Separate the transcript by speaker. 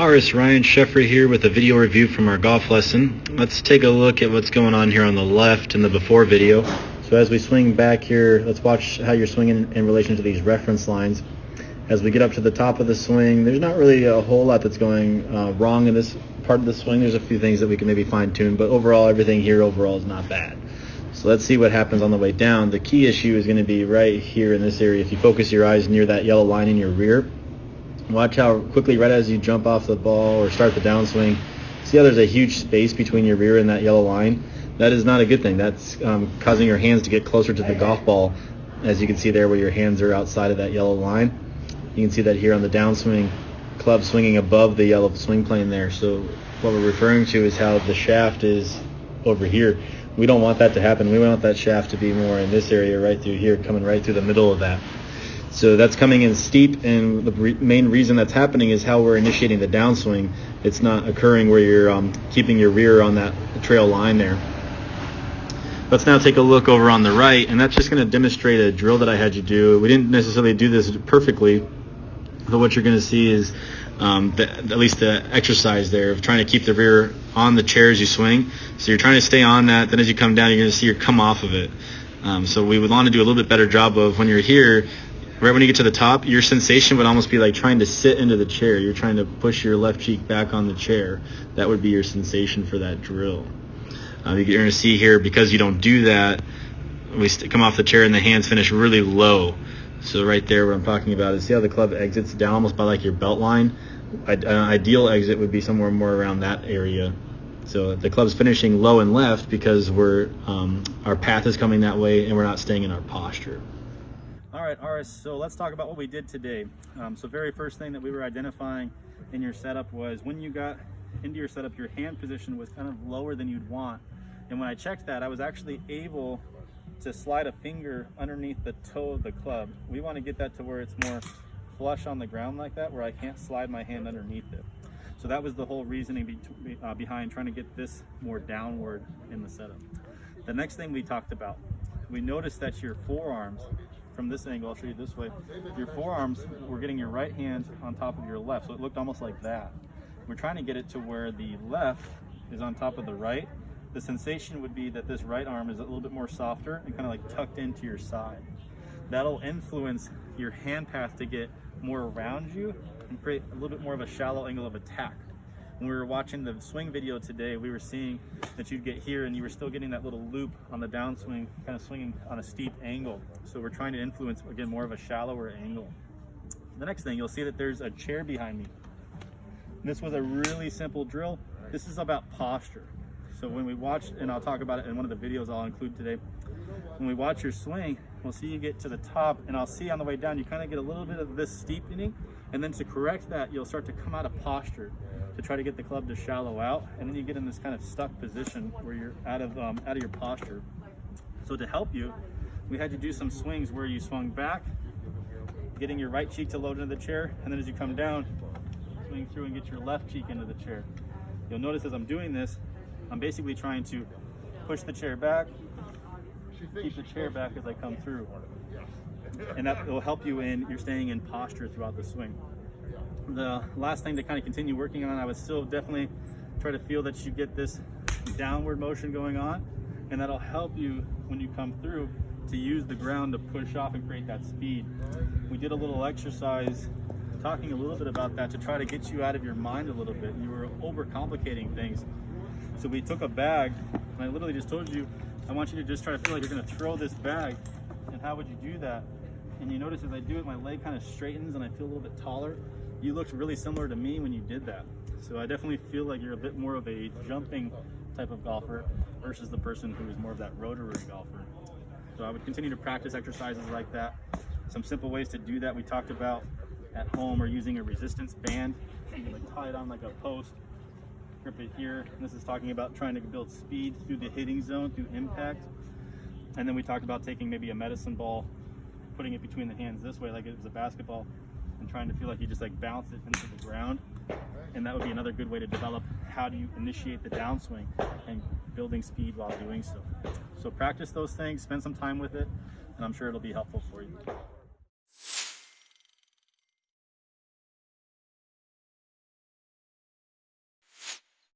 Speaker 1: Aris Ryan Sheffrey here with a video review from our golf lesson. Let's take a look at what's going on here on the left in the before video. So as we swing back here, let's watch how you're swinging in relation to these reference lines. As we get up to the top of the swing, there's not really a whole lot that's going wrong in this part of the swing. There's a few things that we can maybe fine tune, but overall everything here overall is not bad. So let's see what happens on the way down. The key issue is going to be right here in this area. If you focus your eyes near that yellow line in your rear, watch how quickly, right as you jump off the ball or start the downswing, see how there's a huge space between your rear and that yellow line? That is not a good thing. That's causing your hands to get closer to the golf ball, as you can see there where your hands are outside of that yellow line. You can see that here on the downswing, club swinging above the yellow swing plane there. So what we're referring to is how the shaft is over here. We don't want that to happen. We want that shaft to be more in this area right through here, coming right through the middle of that. So that's coming in steep, and the main reason that's happening is how we're initiating the downswing. It's not occurring where you're keeping your rear on that trail line there. Let's now take a look over on the right, and that's just going to demonstrate a drill that I had you do. We didn't necessarily do this perfectly, but what you're going to see is at least the exercise there of trying to keep the rear on the chair as you swing. So you're trying to stay on that, then as you come down, you're going to see your come off of it. So we would want to do a little bit better job of when you're here, right when you get to the top, your sensation would almost be like trying to sit into the chair. You're trying to push your left cheek back on the chair. That would be your sensation for that drill. You're going to see here, because you don't do that, we come off the chair and the hands finish really low. So right there, what I'm talking about is, see how the club exits down almost by like your belt line? An ideal exit would be somewhere more around that area. So the club's finishing low and left because our path is coming that way and we're not staying in our posture.
Speaker 2: All right, Aris, so let's talk about what we did today. So very first thing that we were identifying in your setup was when you got into your setup, your hand position was kind of lower than you'd want. And when I checked that, I was actually able to slide a finger underneath the toe of the club. We want to get that to where it's more flush on the ground like that, where I can't slide my hand underneath it. So that was the whole reasoning behind trying to get this more downward in the setup. The next thing we talked about, we noticed that your forearms, from this angle, I'll show you this way, your forearms were getting your right hand on top of your left, so it looked almost like that. We're trying to get it to where the left is on top of the right. The sensation would be that this right arm is a little bit more softer and kind of like tucked into your side. That'll influence your hand path to get more around you and create a little bit more of a shallow angle of attack. When we were watching the swing video today, we were seeing that you'd get here and you were still getting that little loop on the downswing, kind of swinging on a steep angle. So we're trying to influence, again, more of a shallower angle. The next thing, you'll see that there's a chair behind me. This was a really simple drill. This is about posture. So when we watch, and I'll talk about it in one of the videos I'll include today, when we watch your swing, we'll see you get to the top, and I'll see on the way down, you kind of get a little bit of this steepening, and then to correct that, you'll start to come out of posture to try to get the club to shallow out, and then you get in this kind of stuck position where you're out of your posture. So to help you, we had you do some swings where you swung back, getting your right cheek to load into the chair, and then as you come down, swing through and get your left cheek into the chair. You'll notice as I'm doing this, I'm basically trying to push the chair back, keep the chair back as I come through. And that will help you in, you're staying in posture throughout the swing. The last thing to kind of continue working on, I would still definitely try to feel that you get this downward motion going on, and that'll help you when you come through to use the ground to push off and create that speed. We did a little exercise talking a little bit about that to try to get you out of your mind a little bit. You were overcomplicating things. So we took a bag, and I literally just told you, I want you to just try to feel like you're gonna throw this bag, and how would you do that? And you notice as I do it, my leg kind of straightens and I feel a little bit taller. You looked really similar to me when you did that. So I definitely feel like you're a bit more of a jumping type of golfer versus the person who is more of that rotary golfer. So I would continue to practice exercises like that. Some simple ways to do that we talked about at home are using a resistance band. You can like tie it on like a post, grip it here. And this is talking about trying to build speed through the hitting zone, through impact. And then we talked about taking maybe a medicine ball, putting it between the hands this way like it was a basketball, and trying to feel like you just like bounce it into the ground. And that would be another good way to develop how do you initiate the downswing and building speed while doing so. So practice those things, spend some time with it, and I'm sure it'll be helpful for you.